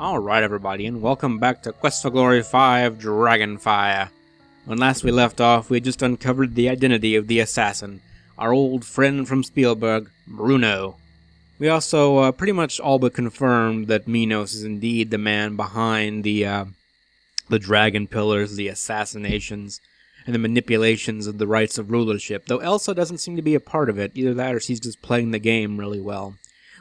Alright everybody, and welcome back to Quest for Glory 5 Dragonfire. When last we left off, we had just uncovered the identity of the assassin, our old friend from Spielberg, Bruno. We also pretty much all but confirmed that Minos is indeed the man behind the dragon pillars, the assassinations, and the manipulations of the rights of rulership, though Elsa doesn't seem to be a part of it. Either that or she's just playing the game really well.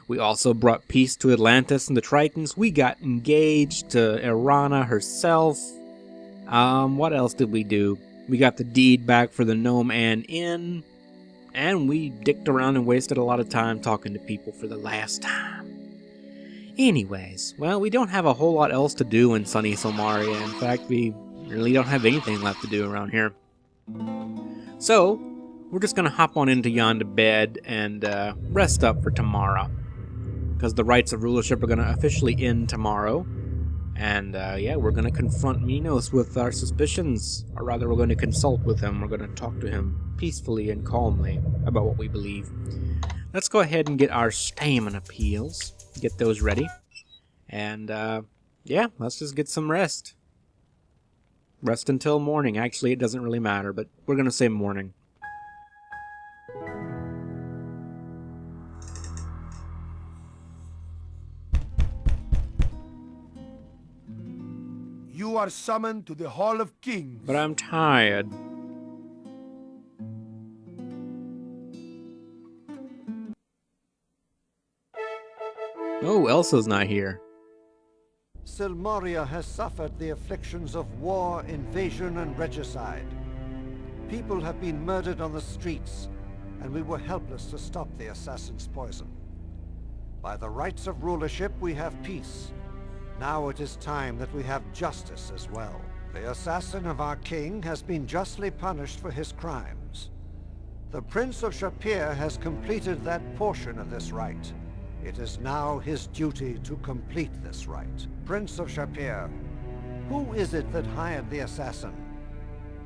We also brought peace to Atlantis and the Tritons. We got engaged to Irana herself. What else did we do? We got the deed back for the Gnome Ann Inn. And we dicked around and wasted a lot of time talking to people for the last time. Anyways, well, we don't have a whole lot else to do in sunny SIlmaria. In fact, we really don't have anything left to do around here. So, we're just going to hop on into yonder bed and rest up for tomorrow. Because the rights of rulership are going to officially end tomorrow. And, yeah, we're going to confront Minos with our suspicions. Or rather, we're going to consult with him. We're going to talk to him peacefully and calmly about what we believe. Let's go ahead and get our stamina peels. Get those ready. And, yeah, let's just get some rest. Rest until morning. Actually, it doesn't really matter, but we're going to say morning. You are summoned to the Hall of Kings. But I'm tired. Oh, Elsa's not here. SIlmaria has suffered the afflictions of war, invasion, and regicide. People have been murdered on the streets, and we were helpless to stop the assassin's poison. By the rights of rulership, we have peace. Now it is time that we have justice as well. The assassin of our king has been justly punished for his crimes. The Prince of Shapir has completed that portion of this rite. It is now his duty to complete this rite. Prince of Shapir, who is it that hired the assassin?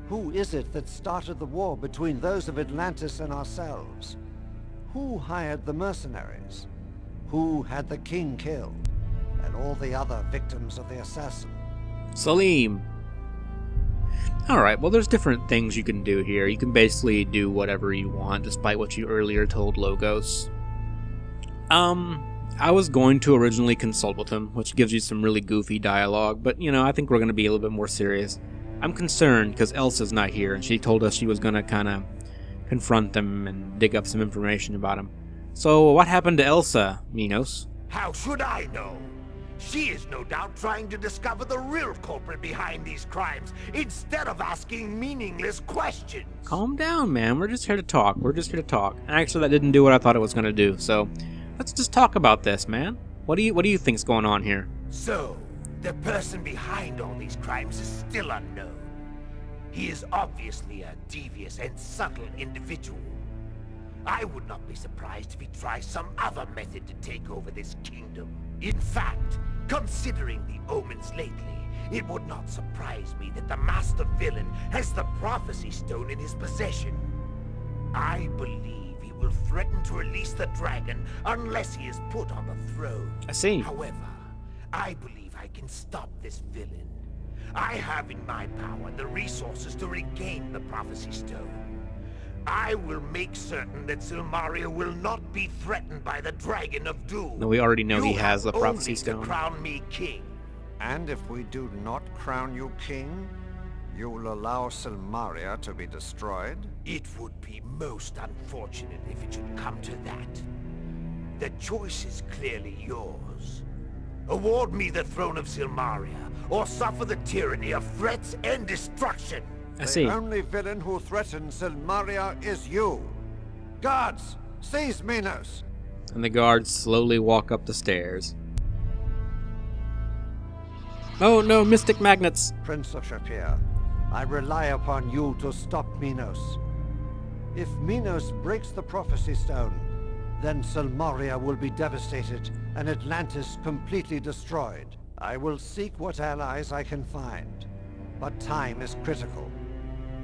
Who is it that started the war between those of Atlantis and ourselves? Who hired the mercenaries? Who had the king killed? And all the other victims of the assassin? Salim. Alright, well there's different things you can do here. You can basically do whatever you want, despite what you earlier told Logos. I was going to originally consult with him, which gives you some really goofy dialogue, but, you know, I think we're going to be a little bit more serious. I'm concerned because Elsa's not here, and she told us she was going to kind of confront them and dig up some information about him. So, what happened to Elsa, Minos? How should I know? She is no doubt trying to discover the real culprit behind these crimes, instead of asking meaningless questions. Calm down, man. We're just here to talk. We're just here to talk. And actually, that didn't do what I thought it was going to do, so let's just talk about this, man. What do you think's going on here? So, the person behind all these crimes is still unknown. He is obviously a devious and subtle individual. I would not be surprised if he tries some other method to take over this kingdom. In fact, considering the omens lately, it would not surprise me that the master villain has the prophecy stone in his possession. I believe he will threaten to release the dragon unless he is put on the throne. I see. However, I believe I can stop this villain. I have in my power the resources to regain the prophecy stone. I will make certain that SIlmaria will not be threatened by the Dragon of Doom. No, we already know he You has the have prophecy only stone. to crown me king. And if we do not crown you king, you will allow SIlmaria to be destroyed? It would be most unfortunate if it should come to that. The choice is clearly yours. Award me the throne of SIlmaria, or suffer the tyranny of threats and destruction. I see. The only villain who threatens SIlmaria is you. Guards, seize Minos! And the guards slowly walk up the stairs. Oh no, mystic magnets! Prince of Shapir, I rely upon you to stop Minos. If Minos breaks the prophecy stone, then SIlmaria will be devastated and Atlantis completely destroyed. I will seek what allies I can find, but time is critical.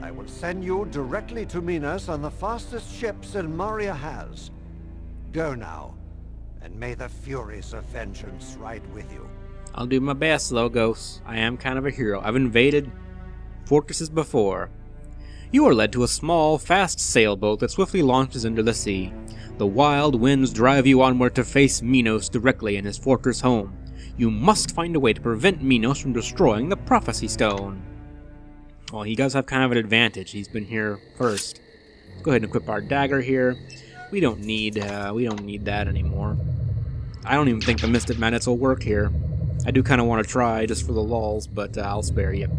I will send you directly to Minos on the fastest ship SIlmaria has. Go now, and may the furies of vengeance ride with you. I'll do my best, Logos. I am kind of a hero. I've invaded fortresses before. You are led to a small, fast sailboat that swiftly launches into the sea. The wild winds drive you onward to face Minos directly in his fortress home. You must find a way to prevent Minos from destroying the Prophecy Stone. Well, he does have kind of an advantage. He's been here first. Let's go ahead and equip our dagger here. We don't need that anymore. I don't even think the Mystic Magnets will work here. I do kind of want to try just for the lulz, but I'll spare you.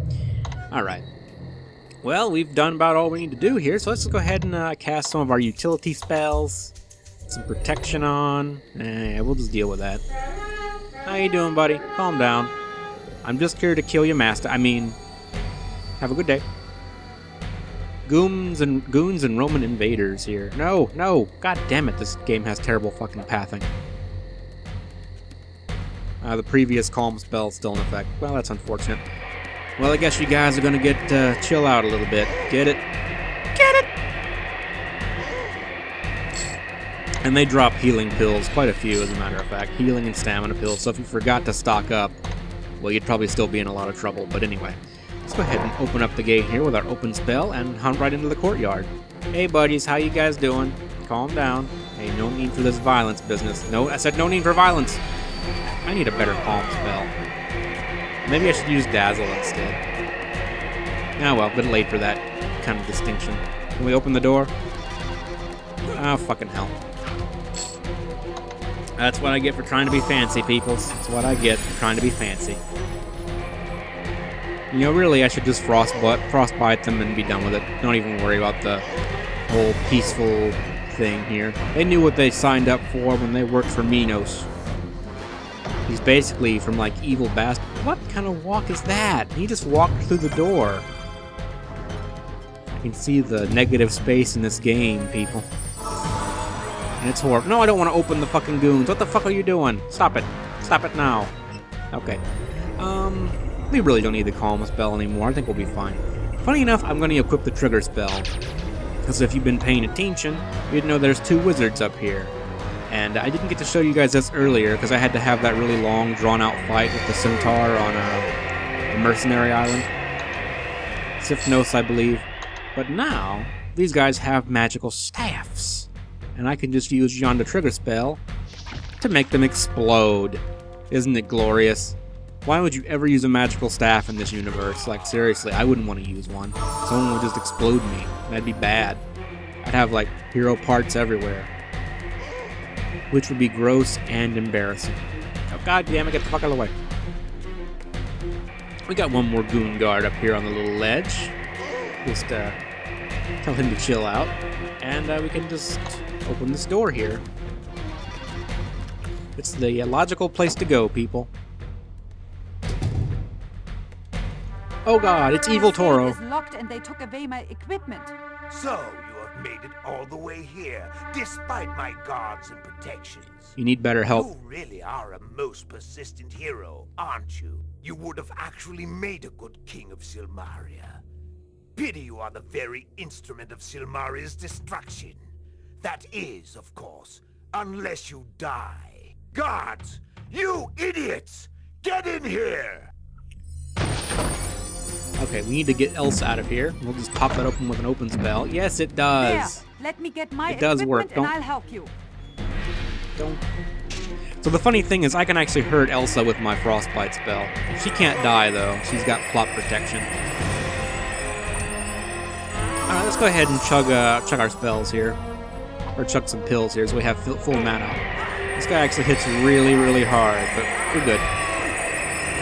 Alright. Well, we've done about all we need to do here, so let's go ahead and cast some of our utility spells. Some protection on. We'll just deal with that. How you doing, buddy? Calm down. I'm just here to kill your master. I mean, have a good day. Goons and Roman invaders here. No, no. God damn it, this game has terrible fucking pathing. The previous calm spell is still in effect. Well, that's unfortunate. Well, I guess you guys are gonna get chill out a little bit. Get it? Get it! And they drop healing pills, quite a few as a matter of fact. Healing and stamina pills, so if you forgot to stock up, well, you'd probably still be in a lot of trouble. But anyway, let's go ahead and open up the gate here with our open spell and hunt right into the courtyard. Hey buddies, how you guys doing? Calm down. Hey, no need for this violence business. No, I said no need for violence. I need a better calm spell. Maybe I should use Dazzle instead. Ah well, a bit late for that kind of distinction. Can we open the door? Oh, fucking hell. That's what I get for trying to be fancy, peoples. That's what I get for trying to be fancy. You know, really, I should just frostbite them and be done with it. Don't even worry about the whole peaceful thing here. They knew what they signed up for when they worked for Minos. He's basically from, like, evil bastard. What kind of walk is that? He just walked through the door. I can see the negative space in this game, people. And it's horrible. No, I don't want to open the fucking goons. What the fuck are you doing? Stop it. Stop it now. Okay. We really don't need the calm spell anymore. I think we'll be fine. Funny enough, I'm going to equip the trigger spell. Because if you've been paying attention, you'd know there's two wizards up here. And I didn't get to show you guys this earlier because I had to have that really long, drawn-out fight with the centaur on the mercenary island. Sifnos, I believe. But now, these guys have magical staffs. And I can just use Yonda trigger spell to make them explode. Isn't it glorious? Why would you ever use a magical staff in this universe? Like, seriously, I wouldn't want to use one. Someone would just explode me. That'd be bad. I'd have, like, hero parts everywhere. Which would be gross and embarrassing. Oh, god damn it, get the fuck out of the way. We got one more goon guard up here on the little ledge. Just, tell him to chill out. And, we can just open this door here. It's the logical place to go, people. Oh god, it's Evil Toro. Is locked and they took away my equipment. So, you have made it all the way here, despite my guards and protections. You need better help. You really are a most persistent hero, aren't you? You would have actually made a good king of SIlmaria. Pity you are the very instrument of SIlmaria's destruction. That is, of course, unless you die. Guards! You idiots! Get in here! Okay, we need to get Elsa out of here. We'll just pop that open with an open spell. Yes, it does. There, let me get my It does work. equipment and I'll help you. Don't. So the funny thing is I can actually hurt Elsa with my frostbite spell. She can't die though. She's got plot protection. Alright, let's go ahead and chug our spells here. Or chug some pills here so we have full mana. This guy actually hits really, really hard, but we're good.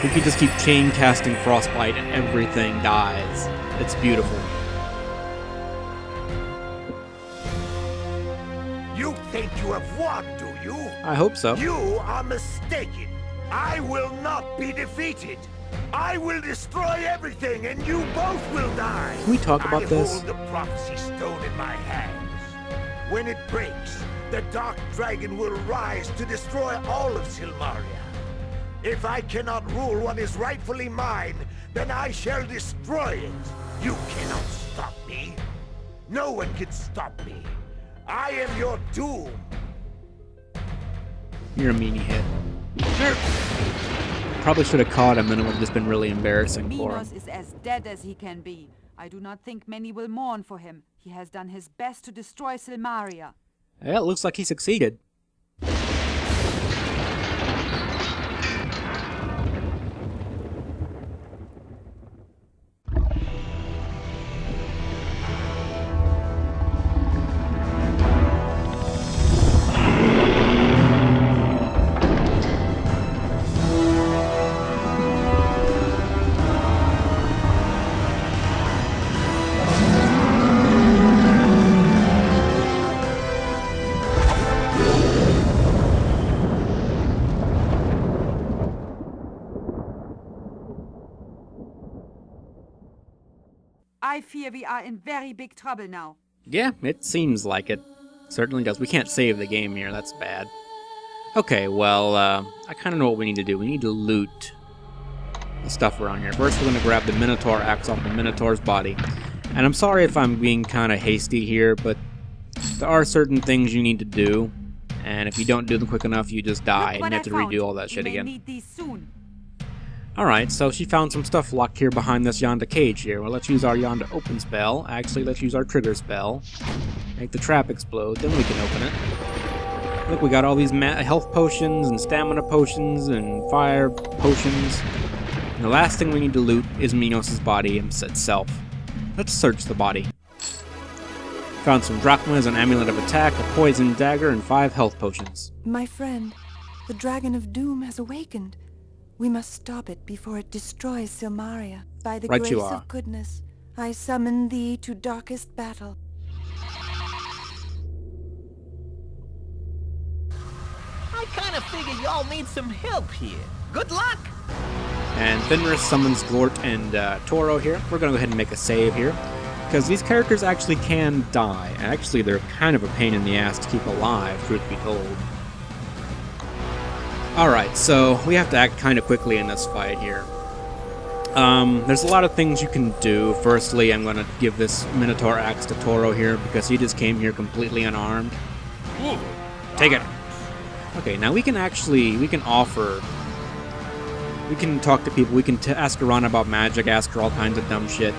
We can just keep chain casting frostbite and everything dies. It's beautiful. You think you have won, do you? I hope so. You are mistaken. I will not be defeated. I will destroy everything and you both will die. Can we talk about this? I hold the prophecy stone in my hands. When it breaks, the dark dragon will rise to destroy all of SIlmaria. If I cannot rule what is rightfully mine, then I shall destroy it. You cannot stop me. No one can stop me. I am your doom. You're a meanie hit. Probably should have caught him, and it would have just been really embarrassing for him. Minos is as dead as he can be. I do not think many will mourn for him. He has done his best to destroy SIlmaria. Yeah, it looks like he succeeded. I fear we are in very big trouble now. Yeah, it seems like it. Certainly does. We can't save the game here, that's bad. Okay, well, I kind of know what we need to do. We need to loot the stuff around here. First, we're going to grab the Minotaur axe off the Minotaur's body. And I'm sorry if I'm being kind of hasty here, but there are certain things you need to do. And if you don't do them quick enough, you just die, and you have to redo all that shit again. Need these soon. Alright, so she found some stuff locked here behind this Yonda cage here. Well, let's use our Yonda open spell. Actually, let's use our trigger spell. Make the trap explode, then we can open it. Look, we got all these health potions and stamina potions and fire potions. And the last thing we need to loot is Minos' body itself. Let's search the body. Found some drachmas, an amulet of attack, a poison dagger, and 5 health potions. My friend, the Dragon of Doom has awakened. We must stop it before it destroys SIlmaria. By the Right grace you are. of goodness, I summon thee to darkest battle. I kind of figure y'all need some help here. Good luck! And Fenris summons Glort and Toro here. We're going to go ahead and make a save here, because these characters actually can die. Actually, they're kind of a pain in the ass to keep alive, truth be told. Alright, so we have to act kind of quickly in this fight here. There's a lot of things you can do. Firstly, I'm going to give this Minotaur axe to Toro here, because he just came here completely unarmed. Take it! Okay, now we can offer... We can talk to people, we can ask Arana about magic, ask her all kinds of dumb shit.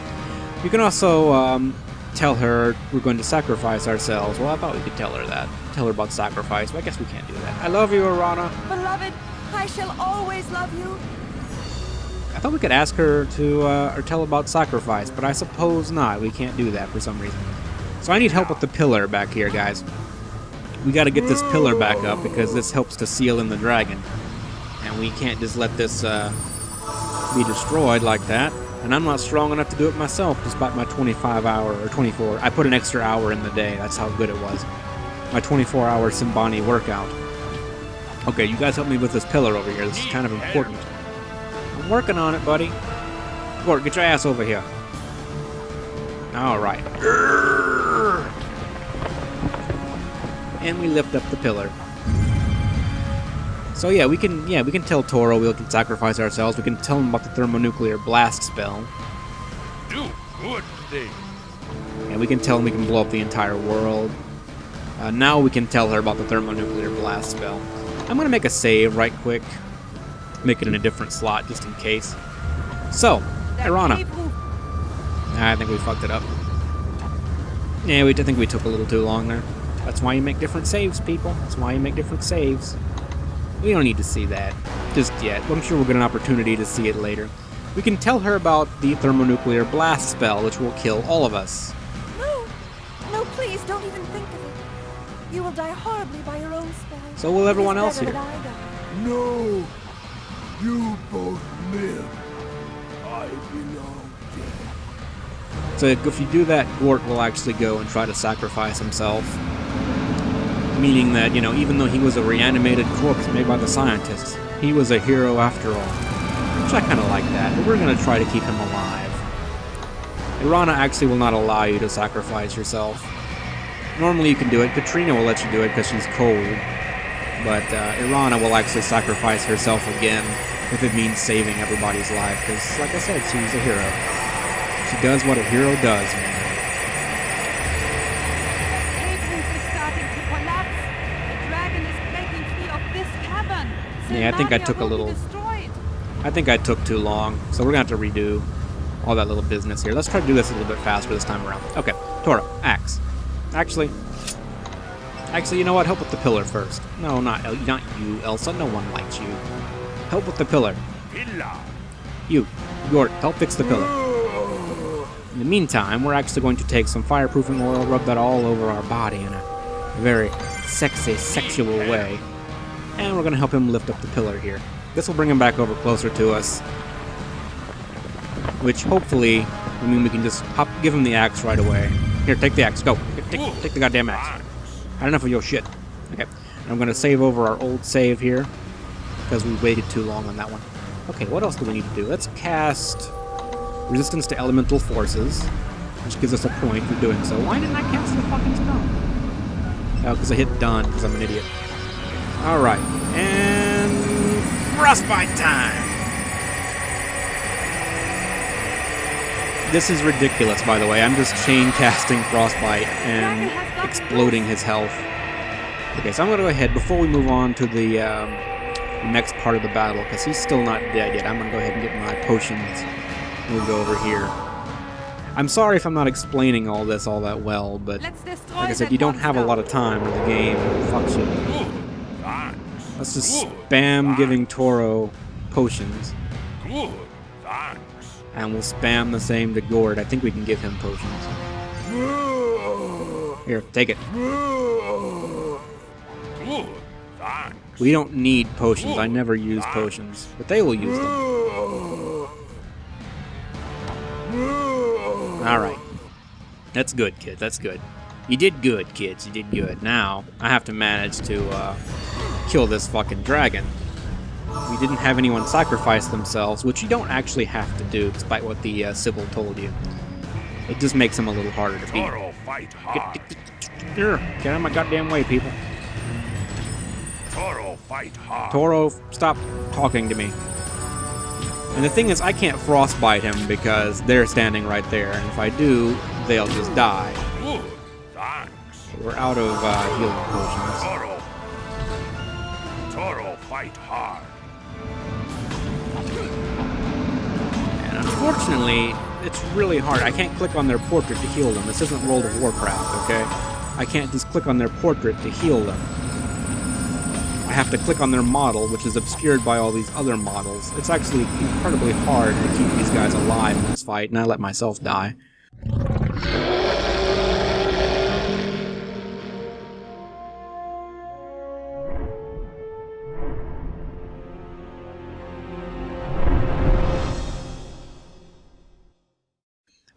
We can also tell her we're going to sacrifice ourselves. Well, I thought we could tell her that. Tell her about sacrifice, but I guess we can't do that. I love you, Arana. Beloved, I shall always love you. I thought we could ask her to, or tell about sacrifice, but I suppose not. We can't do that for some reason. So I need help with the pillar back here, guys. We gotta get this pillar back up, because this helps to seal in the dragon. And we can't just let this be destroyed like that. And I'm not strong enough to do it myself, despite my 25-hour, or 24. I put an extra hour in the day, that's how good it was. My 24-hour Simbani workout. Okay, you guys help me with this pillar over here, this is kind of important. I'm working on it, buddy. Gort, get your ass over here. Alright. And we lift up the pillar. So yeah, we can tell Toro we can sacrifice ourselves. We can tell him about the thermonuclear blast spell. Do good things. And we can tell him we can blow up the entire world. Now we can tell her about the thermonuclear blast spell. I'm gonna make a save right quick. Make it in a different slot just in case. So, Arana. I think we fucked it up. Yeah, I think we took a little too long there. That's why you make different saves, people. That's why you make different saves. We don't need to see that just yet. I'm sure we'll get an opportunity to see it later. We can tell her about the thermonuclear blast spell, which will kill all of us. No, no, please don't even think of it. You will die horribly by your own spell. So will everyone else It is here. better that I die. No. You both live. I belong dead. So if you do that, Gort will actually go and try to sacrifice himself. Meaning that, you know, even though he was a reanimated corpse made by the scientists, he was a hero after all. Which I kind of like that, but we're going to try to keep him alive. Irana actually will not allow you to sacrifice yourself. Normally you can do it. Katrina will let you do it because she's cold. But Irana will actually sacrifice herself again if it means saving everybody's life. Because, like I said, she's a hero. She does what a hero does, man. The dragon is breaking free of this cavern. Yeah, I think I SIlmaria took a will be little... destroyed. I think I took too long, so we're gonna have to redo all that little business here. Let's try to do this a little bit faster this time around. Okay, Toro, axe. Actually, you know what? Help with the pillar first. No, not you, Elsa. No one likes you. Help with the pillar. You, Gort, help fix the pillar. In the meantime, we're actually going to take some fireproofing oil, rub that all over our body in a very sexy, sexual way. And we're going to help him lift up the pillar here. This will bring him back over closer to us. Which, hopefully, I mean, we can just give him the axe right away. Here, take the axe. Go. Take the goddamn axe. Had enough of your shit. Okay. I'm going to save over our old save here. Because we waited too long on that one. Okay, what else do we need to do? Let's cast resistance to elemental forces. Which gives us a point for doing so. Why didn't I cast the fucking spell? Oh, because I hit done, because I'm an idiot. Alright. And frostbite time! This is ridiculous, by the way. I'm just chain casting frostbite and exploding his health. Okay, so I'm going to go ahead, before we move on to the next part of the battle, because he's still not dead yet, I'm going to go ahead and get my potions. We'll go over here. I'm sorry if I'm not explaining all this all that well, but like I said, you don't have a lot of time or the game fucks you. Let's just spam giving Toro potions. And we'll spam the same to Gord. I think we can give him potions. Here, take it. We don't need potions. I never use potions. But they will use them. Alright. That's good, kid. That's good. You did good, kids. You did good. Now, I have to manage to kill this fucking dragon. We didn't have anyone sacrifice themselves, which you don't actually have to do, despite what the Sybil told you. It just makes him a little harder to beat. Get out of my goddamn way, people. Toro, fight hard. Toro, stop talking to me. And the thing is, I can't frostbite him because they're standing right there, and if I do, they'll just die. We're out of healing potions. Toro, fight hard. And unfortunately, it's really hard. I can't click on their portrait to heal them. This isn't World of Warcraft, okay? I can't just click on their portrait to heal them. I have to click on their model, which is obscured by all these other models. It's actually incredibly hard to keep these guys alive in this fight, and I let myself die.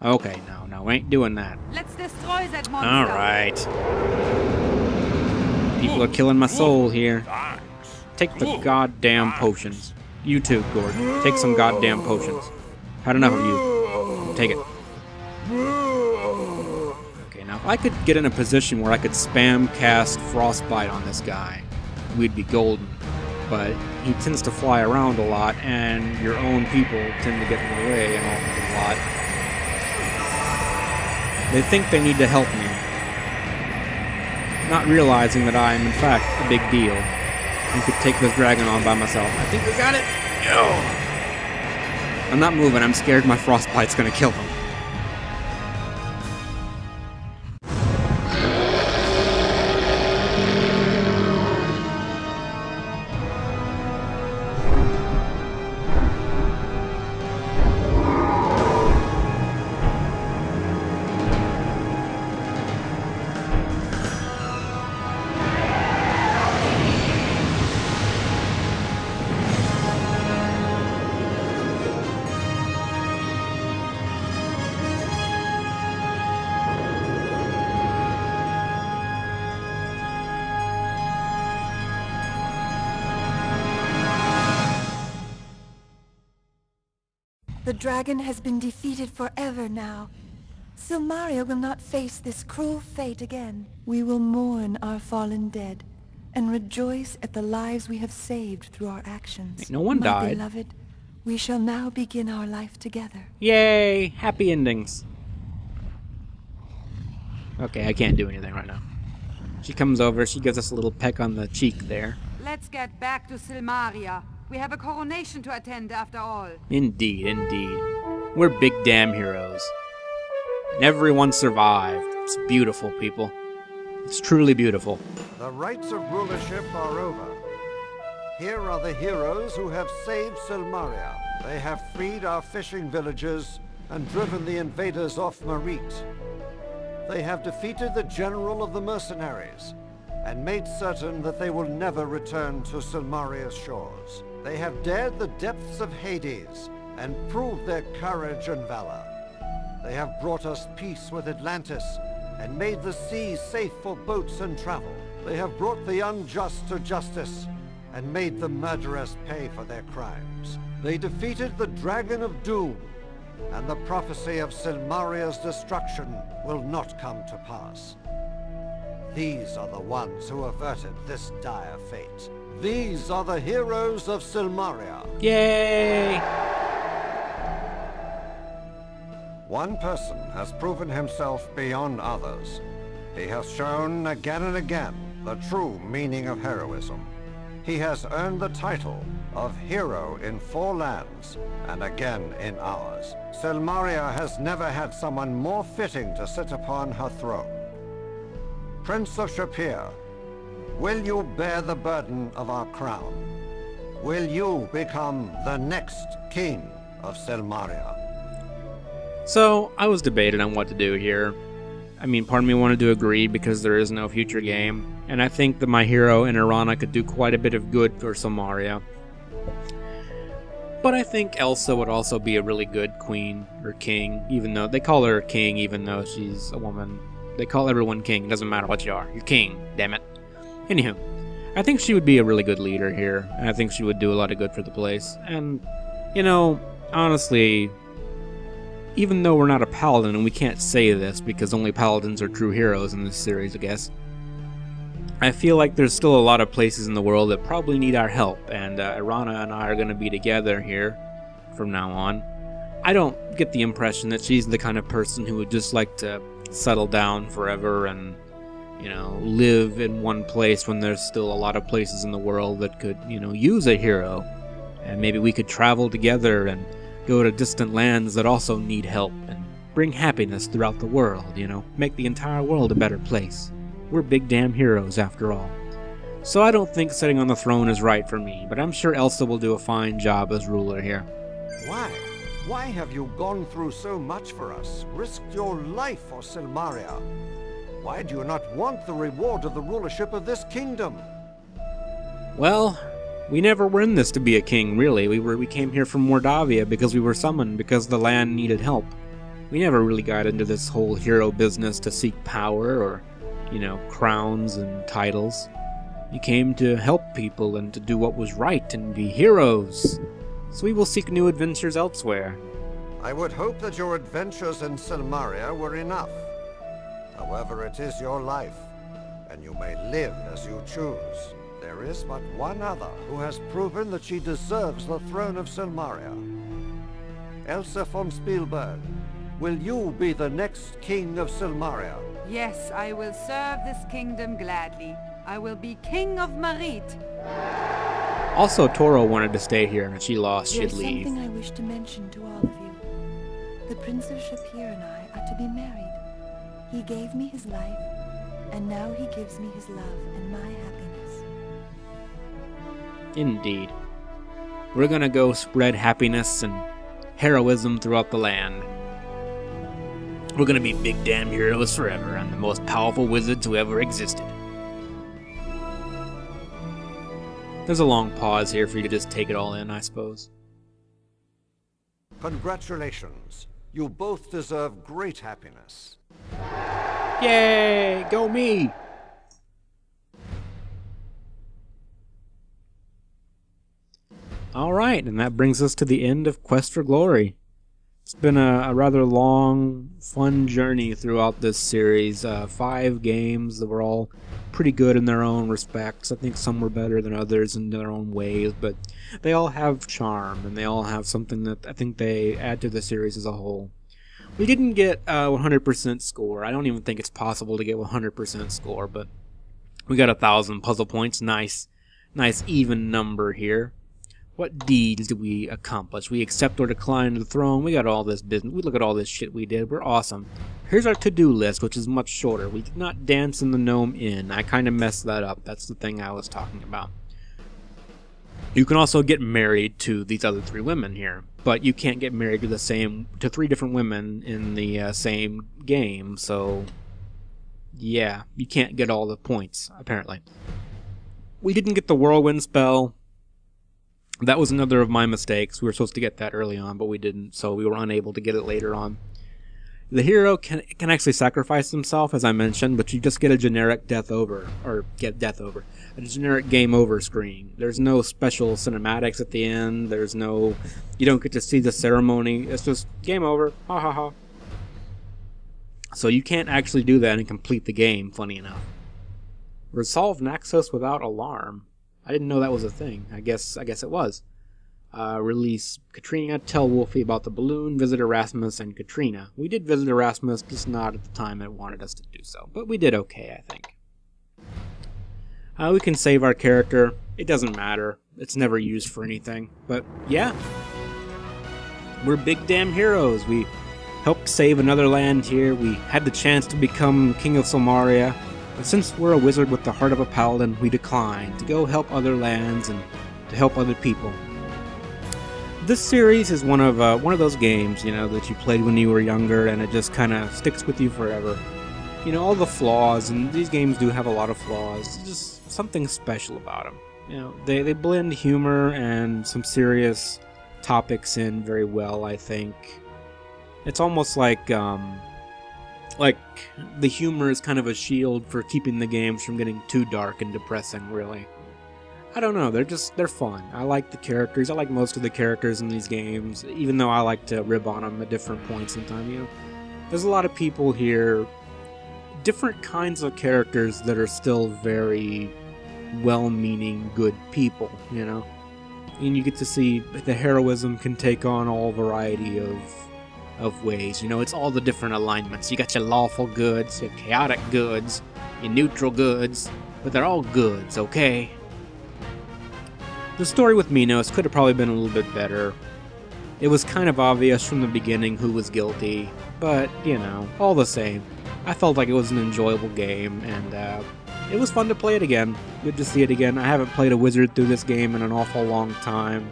Okay, no, we ain't doing that. Let's destroy that monster. Alright. People are killing my soul here. Take the goddamn potions. You too, Gord. Take some goddamn potions. Had enough of you. Take it. Okay, now if I could get in a position where I could spam cast Frostbite on this guy, we'd be golden. But he tends to fly around a lot, and your own people tend to get in the way an awful lot. They think they need to help me, not realizing that I am in fact a big deal and could take this dragon on by myself. I think we got it. Yo! I'm not moving. I'm scared my frostbite's gonna kill him. The dragon has been defeated forever now. SIlmaria will not face this cruel fate again. We will mourn our fallen dead and rejoice at the lives we have saved through our actions. No one died. My beloved, we shall now begin our life together. Yay! Happy endings. Okay, I can't do anything right now. She comes over, she gives us a little peck on the cheek there. Let's get back to SIlmaria. We have a coronation to attend after all. Indeed, indeed. We're big damn heroes. And everyone survived. It's beautiful, people. It's truly beautiful. The rights of rulership are over. Here are the heroes who have saved Silmaria. They have freed our fishing villages and driven the invaders off Marite. They have defeated the general of the mercenaries and made certain that they will never return to Silmaria's shores. They have dared the depths of Hades and proved their courage and valor. They have brought us peace with Atlantis and made the seas safe for boats and travel. They have brought the unjust to justice and made the murderers pay for their crimes. They defeated the Dragon of Doom, and the prophecy of Silmaria's destruction will not come to pass. These are the ones who averted this dire fate. These are the heroes of Silmaria. Yay! One person has proven himself beyond others. He has shown again and again the true meaning of heroism. He has earned the title of hero in 4 lands, and again in ours. Silmaria has never had someone more fitting to sit upon her throne. Prince of Shapir, will you bear the burden of our crown? Will you become the next king of Silmaria? So, I was debating on what to do here. I mean, part of me wanted to agree because there is no future game, and I think that my hero in Irana could do quite a bit of good for Silmaria. But I think Elsa would also be a really good queen, or king, even though they call her king even though she's a woman. They call everyone king, it doesn't matter what you are. You're king, damn it. Anywho, I think she would be a really good leader here, and I think she would do a lot of good for the place. And, you know, honestly, even though we're not a paladin, and we can't say this because only paladins are true heroes in this series, I guess, I feel like there's still a lot of places in the world that probably need our help, and Irana and I are going to be together here from now on. I don't get the impression that she's the kind of person who would just like to settle down forever and, you know, live in one place when there's still a lot of places in the world that could, you know, use a hero. And maybe we could travel together and go to distant lands that also need help and bring happiness throughout the world, you know, make the entire world a better place. We're big damn heroes after all. So I don't think sitting on the throne is right for me, but I'm sure Elsa will do a fine job as ruler here. Why? Why have you gone through so much for us, risked your life for Silmaria? Why do you not want the reward of the rulership of this kingdom? Well, we never were in this to be a king, really. We came here from Mordavia because we were summoned, because the land needed help. We never really got into this whole hero business to seek power or, you know, crowns and titles. We came to help people and to do what was right and be heroes. So we will seek new adventures elsewhere. I would hope that your adventures in Silmaria were enough. However, it is your life, and you may live as you choose. There is but one other who has proven that she deserves the throne of Silmaria. Elsa von Spielberg, will you be the next king of Silmaria? Yes, I will serve this kingdom gladly. I will be king of Marite. Also, Toro wanted to stay here, and if she lost, she'd There's leave. something I wish to mention to all of you. The Prince of Shapir and I are to be married. He gave me his life, and now he gives me his love and my happiness. Indeed. We're gonna go spread happiness and heroism throughout the land. We're gonna be big damn heroes forever, and the most powerful wizards who ever existed. There's a long pause here for you to just take it all in, I suppose. Congratulations. You both deserve great happiness. Yay! Go me! Alright, and that brings us to the end of Quest for Glory. It's been a rather long, fun journey throughout this series. 5 games that were all pretty good in their own respects. I think some were better than others in their own ways, but they all have charm, and they all have something that I think they add to the series as a whole. We didn't get a 100% score. I don't even think it's possible to get 100% score, but we got 1,000 puzzle points. Nice even number here. What deeds did we accomplish? We accept or decline the throne. We got all this business. We look at all this shit we did. We're awesome. Here's our to-do list, which is much shorter. We did not dance in the Gnome Inn. I kind of messed that up. That's the thing I was talking about. You can also get married to these other 3 women here, but you can't get married to 3 different women in the same game, so yeah, you can't get all the points, apparently. We didn't get the whirlwind spell. That was another of my mistakes. We were supposed to get that early on, but we didn't, so we were unable to get it later on. The hero can actually sacrifice himself, as I mentioned, but you just get a generic a generic game over screen. There's no special cinematics at the end. You don't get to see the ceremony. It's just game over. Ha ha ha. So you can't actually do that and complete the game, funny enough. Resolve Naxos without alarm. I didn't know that was a thing. I guess it was. Release Katrina, tell Wolfie about the balloon, visit Erasmus and Katrina. We did visit Erasmus, just not at the time it wanted us to do so. But we did okay, I think. We can save our character. It doesn't matter. It's never used for anything. But yeah. We're big damn heroes. We helped save another land here. We had the chance to become King of SIlmaria. But since we're a wizard with the heart of a paladin, we declined to go help other lands and to help other people. This series is one of those games, that you played when you were younger, and it just kind of sticks with you forever. All the flaws, and these games do have a lot of flaws. There's just something special about them. They blend humor and some serious topics in very well, I think. It's almost like the humor is kind of a shield for keeping the games from getting too dark and depressing, really. I don't know, they're fun. I like the characters. I like most of the characters in these games, even though I like to rib on them at different points in time, There's a lot of people here, different kinds of characters that are still very well-meaning, good people, And you get to see the heroism can take on all variety of ways. It's all the different alignments. You got your lawful goods, your chaotic goods, your neutral goods, but they're all goods, okay? The story with Minos could have probably been a little bit better. It was kind of obvious from the beginning who was guilty, but, all the same, I felt like it was an enjoyable game, and it was fun to play it again. Good to see it again. I haven't played a wizard through this game in an awful long time.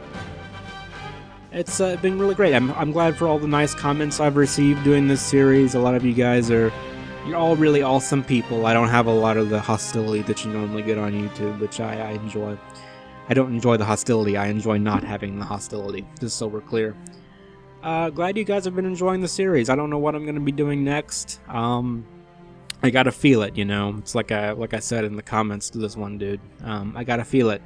It's been really great. I'm glad for all the nice comments I've received doing this series. A lot of you guys you're all really awesome people. I don't have a lot of the hostility that you normally get on YouTube, which I enjoy. I don't enjoy the hostility, I enjoy not having the hostility, just so we're clear. Glad you guys have been enjoying the series. I don't know what I'm going to be doing next. I gotta feel it, It's like I said in the comments to this one dude. I gotta feel it.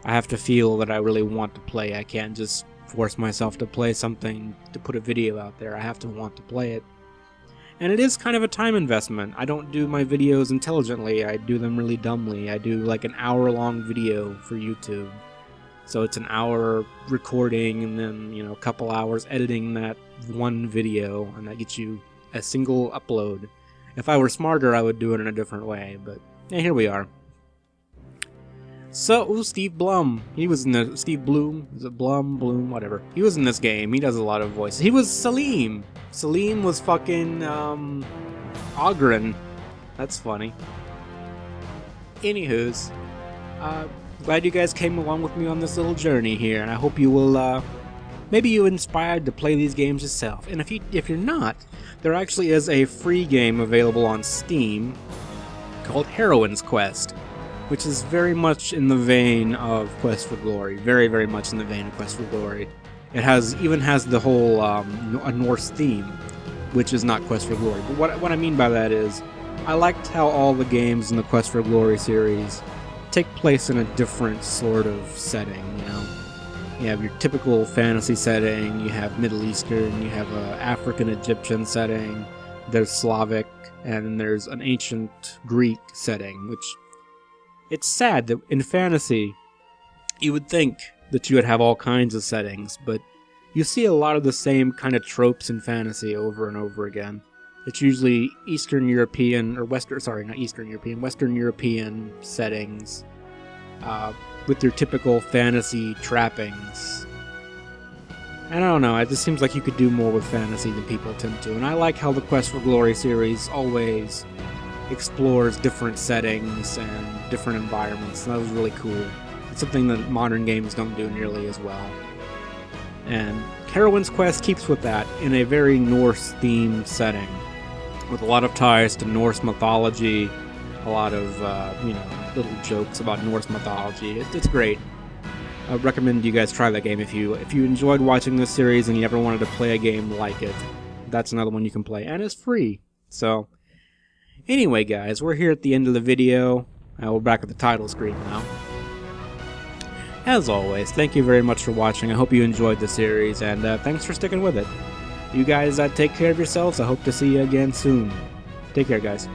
I have to feel that I really want to play. I can't just force myself to play something to put a video out there. I have to want to play it. And it is kind of a time investment. I don't do my videos intelligently, I do them really dumbly. I do like an hour-long video for YouTube. So it's an hour recording and then, a couple hours editing that one video, and that gets you a single upload. If I were smarter, I would do it in a different way, but yeah, here we are. So, Steve Blum. He was in the... Steve Bloom? Is it Blum? Bloom? Whatever. He was in this game. He does a lot of voices. He was Salim. Salim was fucking, Ogren. That's funny. Anywho's, glad you guys came along with me on this little journey here, and I hope you will, maybe you're inspired to play these games yourself. And if you're not, there actually is a free game available on Steam called Heroine's Quest, which is very much in the vein of Quest for Glory. Very, very much in the vein of Quest for Glory. It even has the whole a Norse theme, which is not Quest for Glory. But what I mean by that is, I liked how all the games in the Quest for Glory series take place in a different sort of setting, You have your typical fantasy setting, you have Middle Eastern, you have an African-Egyptian setting, there's Slavic, and then there's an ancient Greek setting, which... It's sad that in fantasy, you would think that you would have all kinds of settings, but you see a lot of the same kind of tropes in fantasy over and over again. It's usually Eastern European, or Western European settings. with your typical fantasy trappings. And I don't know, it just seems like you could do more with fantasy than people tend to, and I like how the Quest for Glory series always explores different settings and different environments, and that was really cool. It's something that modern games don't do nearly as well. And Heroine's Quest keeps with that in a very Norse-themed setting, with a lot of ties to Norse mythology, a lot of, little jokes about Norse mythology. It's great. I would recommend you guys try that game if you enjoyed watching this series and you ever wanted to play a game like it. That's another one you can play, and it's free. So, anyway guys, we're here at the end of the video. We're back at the title screen now. As always, thank you very much for watching. I hope you enjoyed the series, and thanks for sticking with it. You guys take care of yourselves. I hope to see you again soon. Take care, guys.